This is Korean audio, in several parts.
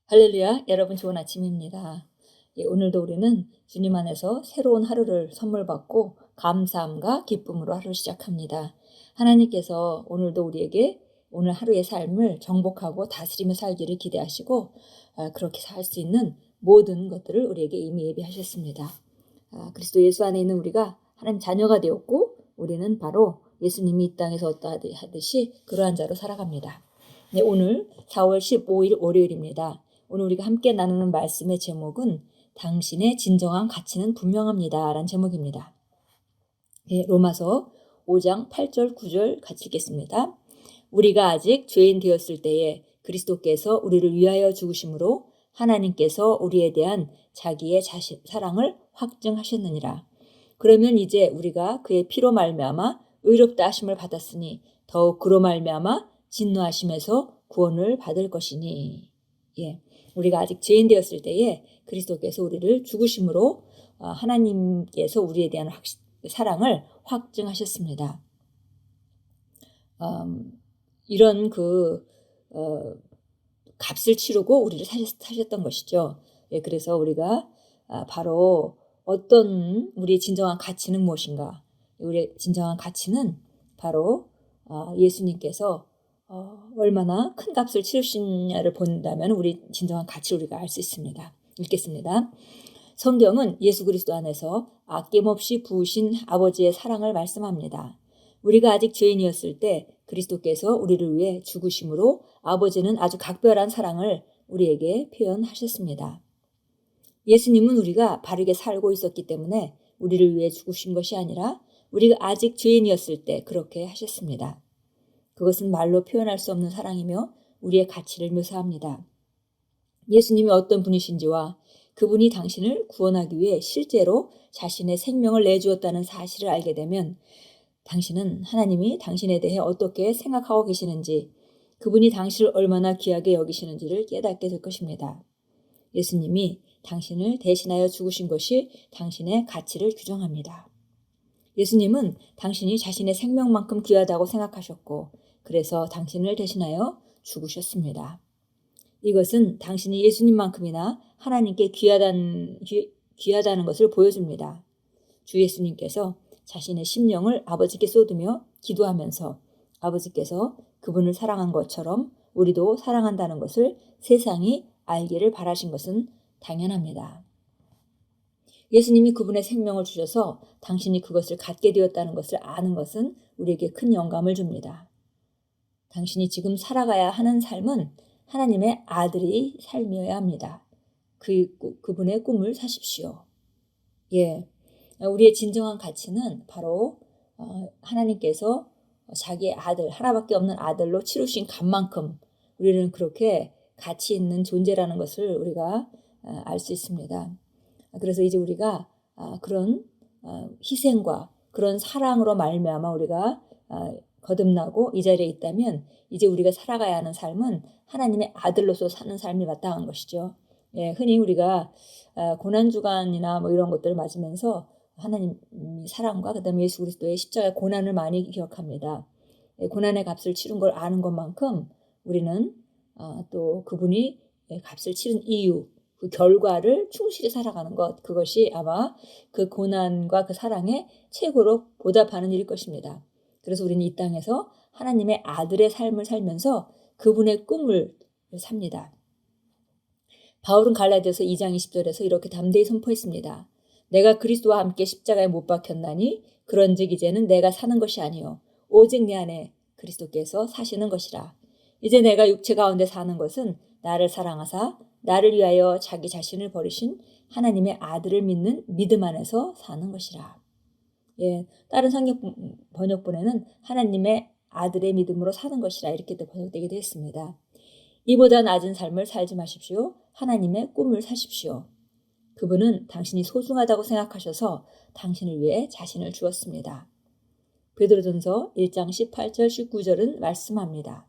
할렐루야, 여러분 좋은 아침입니다. 오늘도 우리는 주님 안에서 새로운 하루를 선물 받고 감사함과 기쁨으로 하루를 시작합니다. 하나님께서 오늘도 우리에게 오늘 하루의 삶을 정복하고 다스리며 살기를 기대하시고 그렇게 살 수 있는 모든 것들을 우리에게 이미 예비하셨습니다. 그리스도 예수 안에 있는 우리가 하나님 자녀가 되었고 우리는 바로 예수님이 이 땅에서 어떠하듯이 그러한 자로 살아갑니다. 네, 오늘 4월 15일 월요일입니다. 오늘 우리가 함께 나누는 말씀의 제목은 당신의 진정한 가치는 분명합니다 라는 제목입니다. 로마서 5장 8절 9절 같이 읽겠습니다. 우리가 아직 죄인 되었을 때에 그리스도께서 우리를 위하여 죽으심으로 하나님께서 우리에 대한 자기의 사랑을 확증하셨느니라. 그러면 이제 우리가 그의 피로 말미암아 의롭다 하심을 받았으니 더욱 그로 말미암아 진노하심에서 구원을 받을 것이니. 우리가 아직 죄인 되었을 때에 그리스도께서 우리를 죽으심으로 하나님께서 우리에 대한 사랑을 확증하셨습니다. 이런 값을 치르고 우리를 사셨던 것이죠. 그래서 우리가 바로 어떤 우리의 진정한 가치는 무엇인가? 우리의 진정한 가치는 바로 예수님께서 얼마나 큰 값을 치르시냐를 본다면 우리 진정한 가치를 우리가 알 수 있습니다. 읽겠습니다. 성경은 예수 그리스도 안에서 아낌없이 부으신 아버지의 사랑을 말씀합니다. 우리가 아직 죄인이었을 때 그리스도께서 우리를 위해 죽으심으로 아버지는 아주 각별한 사랑을 우리에게 표현하셨습니다. 예수님은 우리가 바르게 살고 있었기 때문에 우리를 위해 죽으신 것이 아니라 우리가 아직 죄인이었을 때 그렇게 하셨습니다. 그것은 말로 표현할 수 없는 사랑이며 우리의 가치를 묘사합니다. 예수님이 어떤 분이신지와 그분이 당신을 구원하기 위해 실제로 자신의 생명을 내주었다는 사실을 알게 되면 당신은 하나님이 당신에 대해 어떻게 생각하고 계시는지, 그분이 당신을 얼마나 귀하게 여기시는지를 깨닫게 될 것입니다. 예수님이 당신을 대신하여 죽으신 것이 당신의 가치를 규정합니다. 예수님은 당신이 자신의 생명만큼 귀하다고 생각하셨고 그래서 당신을 대신하여 죽으셨습니다. 이것은 당신이 예수님만큼이나 하나님께 귀하다는 것을 보여줍니다. 주 예수님께서 자신의 심령을 아버지께 쏟으며 기도하면서 아버지께서 그분을 사랑한 것처럼 우리도 사랑한다는 것을 세상이 알기를 바라신 것은 당연합니다. 예수님이 그분의 생명을 주셔서 당신이 그것을 갖게 되었다는 것을 아는 것은 우리에게 큰 영감을 줍니다. 당신이 지금 살아가야 하는 삶은 하나님의 아들의 삶이어야 합니다. 그분의 꿈을 사십시오. 우리의 진정한 가치는 바로 하나님께서 자기의 아들, 하나밖에 없는 아들로 치르신 값만큼 우리는 그렇게 가치 있는 존재라는 것을 우리가 알 수 있습니다. 그래서 이제 우리가 그런 희생과 그런 사랑으로 말미암아 우리가 거듭나고 이 자리에 있다면 이제 우리가 살아가야 하는 삶은 하나님의 아들로서 사는 삶이 마땅한 것이죠. 흔히 우리가 고난주간이나 뭐 이런 것들을 맞으면서 하나님 사랑과 그다음에 예수 그리스도의 십자가의 고난을 많이 기억합니다. 고난의 값을 치른 걸 아는 것만큼 우리는 또 그분이 값을 치른 이유, 그 결과를 충실히 살아가는 것, 그것이 아마 그 고난과 그 사랑에 최고로 보답하는 일일 것입니다. 그래서 우리는 이 땅에서 하나님의 아들의 삶을 살면서 그분의 꿈을 삽니다. 바울은 갈라디아서 2장 20절에서 이렇게 담대히 선포했습니다. 내가 그리스도와 함께 십자가에 못 박혔나니 그런즉 이제는 내가 사는 것이 아니요 오직 내 안에 그리스도께서 사시는 것이라. 이제 내가 육체 가운데 사는 것은 나를 사랑하사 나를 위하여 자기 자신을 버리신 하나님의 아들을 믿는 믿음 안에서 사는 것이라. 다른 성경 번역본에는 하나님의 아들의 믿음으로 사는 것이라 이렇게 번역되기도 했습니다. 이보다 낮은 삶을 살지 마십시오. 하나님의 꿈을 사십시오. 그분은 당신이 소중하다고 생각하셔서 당신을 위해 자신을 주었습니다. 베드로전서 1장 18절 19절은 말씀합니다.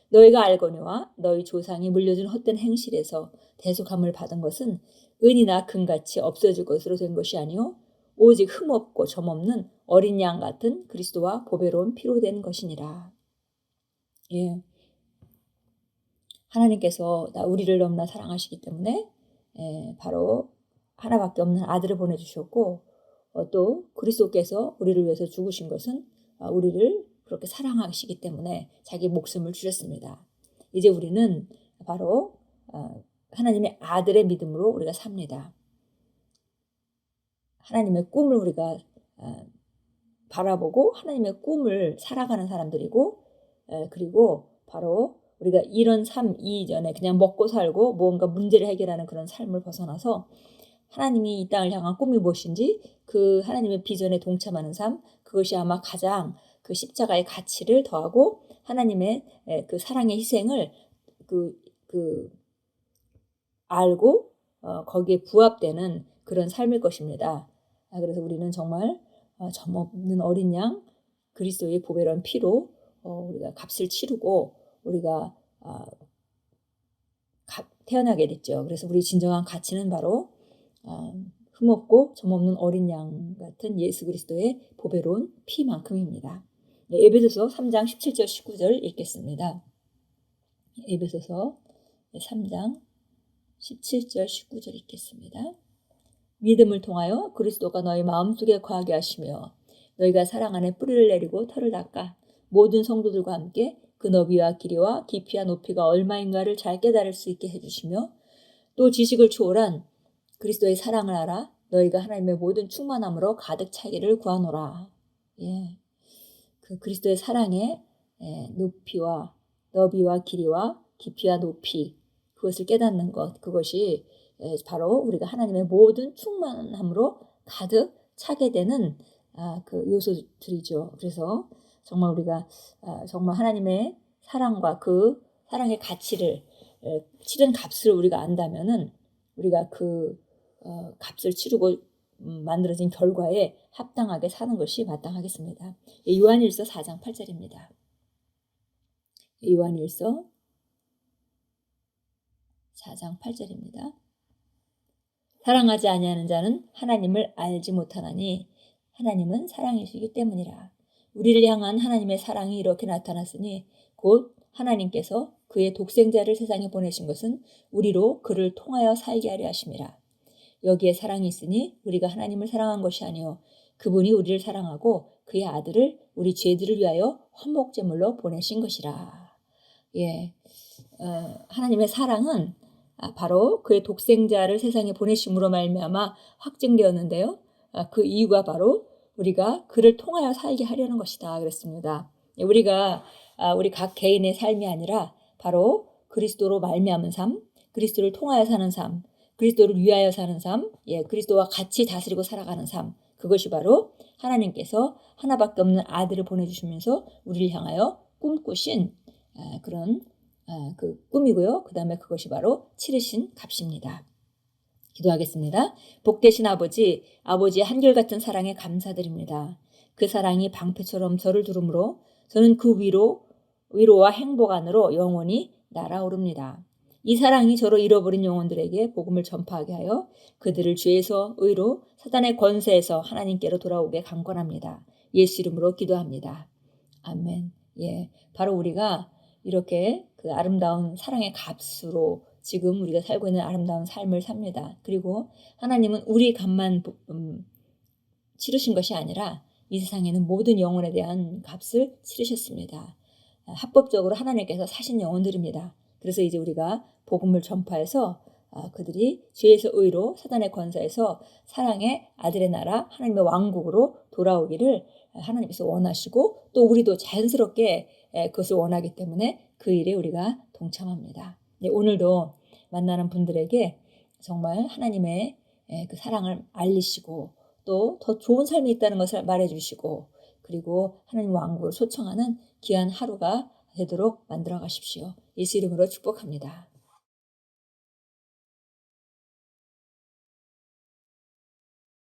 너희가 알거니와 너희 조상이 물려준 헛된 행실에서 대속함을 받은 것은 은이나 금같이 없어질 것으로 된 것이 아니요 오직 흠없고 점없는 어린 양 같은 그리스도와 보배로운 피로 된 것이니라. 하나님께서 우리를 너무나 사랑하시기 때문에 바로 하나밖에 없는 아들을 보내주셨고 또 그리스도께서 우리를 위해서 죽으신 것은 우리를 그렇게 사랑하시기 때문에 자기 목숨을 주셨습니다. 이제 우리는 바로 하나님의 아들의 믿음으로 우리가 삽니다. 하나님의 꿈을 우리가 바라보고 하나님의 꿈을 살아가는 사람들이고 그리고 바로 우리가 이런 삶 이전에 그냥 먹고 살고 뭔가 문제를 해결하는 그런 삶을 벗어나서 하나님이 이 땅을 향한 꿈이 무엇인지 그 하나님의 비전에 동참하는 삶, 그것이 아마 가장 그 십자가의 가치를 더하고 하나님의 그 사랑의 희생을 알고 거기에 부합되는 그런 삶일 것입니다. 그래서 우리는 정말 점없는 어린 양 그리스도의 보배로운 피로 우리가 값을 치르고 우리가 태어나게 됐죠. 그래서 우리 진정한 가치는 바로 흠없고 점없는 어린 양 같은 예수 그리스도의 보배로운 피만큼입니다. 에베소서 3장 17절 19절 읽겠습니다. 에베소서 3장 17절 19절 읽겠습니다. 믿음을 통하여 그리스도가 너희 마음속에 거하게 하시며 너희가 사랑 안에 뿌리를 내리고 털을 닦아 모든 성도들과 함께 그 너비와 길이와 깊이와 높이가 얼마인가를 잘 깨달을 수 있게 해주시며 또 지식을 초월한 그리스도의 사랑을 알아 너희가 하나님의 모든 충만함으로 가득 차기를 구하노라. 그 그리스도의 사랑의 높이와 너비와 길이와 깊이와 높이 그것을 깨닫는 것, 그것이 바로 우리가 하나님의 모든 충만함으로 가득 차게 되는 그 요소들이죠. 그래서 정말 우리가 정말 하나님의 사랑과 그 사랑의 가치를 치른 값을 우리가 안다면은 우리가 그 값을 치르고 만들어진 결과에 합당하게 사는 것이 마땅하겠습니다. 요한일서 4장 8절입니다. 요한일서 4장 8절입니다. 사랑하지 아니하는 자는 하나님을 알지 못하나니 하나님은 사랑이시기 때문이라. 우리를 향한 하나님의 사랑이 이렇게 나타났으니 곧 하나님께서 그의 독생자를 세상에 보내신 것은 우리로 그를 통하여 살게 하려 하심이라. 여기에 사랑이 있으니 우리가 하나님을 사랑한 것이 아니요 그분이 우리를 사랑하고 그의 아들을 우리 죄들을 위하여 화목제물로 보내신 것이라. 하나님의 사랑은 바로 그의 독생자를 세상에 보내심으로 말미암아 확증되었는데요. 그 이유가 바로 우리가 그를 통하여 살게 하려는 것이다 그랬습니다. 우리가 우리 각 개인의 삶이 아니라 바로 그리스도로 말미암은 삶, 그리스도를 통하여 사는 삶, 그리스도를 위하여 사는 삶, 그리스도와 같이 다스리고 살아가는 삶, 그것이 바로 하나님께서 하나밖에 없는 아들을 보내주시면서 우리를 향하여 꿈꾸신 그런 그 꿈이고요. 그 다음에 그것이 바로 치르신 값입니다. 기도하겠습니다. 복되신 아버지, 아버지의 한결같은 사랑에 감사드립니다. 그 사랑이 방패처럼 저를 두르므로 저는 그 위로와 행복 안으로 영원히 날아오릅니다. 이 사랑이 저로 잃어버린 영혼들에게 복음을 전파하게 하여 그들을 죄에서 의로 사단의 권세에서 하나님께로 돌아오게 강권합니다. 예수 이름으로 기도합니다. 아멘. 바로 우리가 이렇게 그 아름다운 사랑의 값으로 지금 우리가 살고 있는 아름다운 삶을 삽니다. 그리고 하나님은 우리 값만 치르신 것이 아니라 이 세상에는 모든 영혼에 대한 값을 치르셨습니다. 합법적으로 하나님께서 사신 영혼들입니다. 그래서 이제 우리가 복음을 전파해서 그들이 죄에서 의로 사단의 권세에서 사랑의 아들의 나라 하나님의 왕국으로 돌아오기를 하나님께서 원하시고 또 우리도 자연스럽게 그것을 원하기 때문에 그 일에 우리가 동참합니다. 오늘도 만나는 분들에게 정말 하나님의 그 사랑을 알리시고 또 더 좋은 삶이 있다는 것을 말해주시고 그리고 하나님 왕국을 소청하는 귀한 하루가 되도록 만들어 가십시오. 예수 이름으로 축복합니다.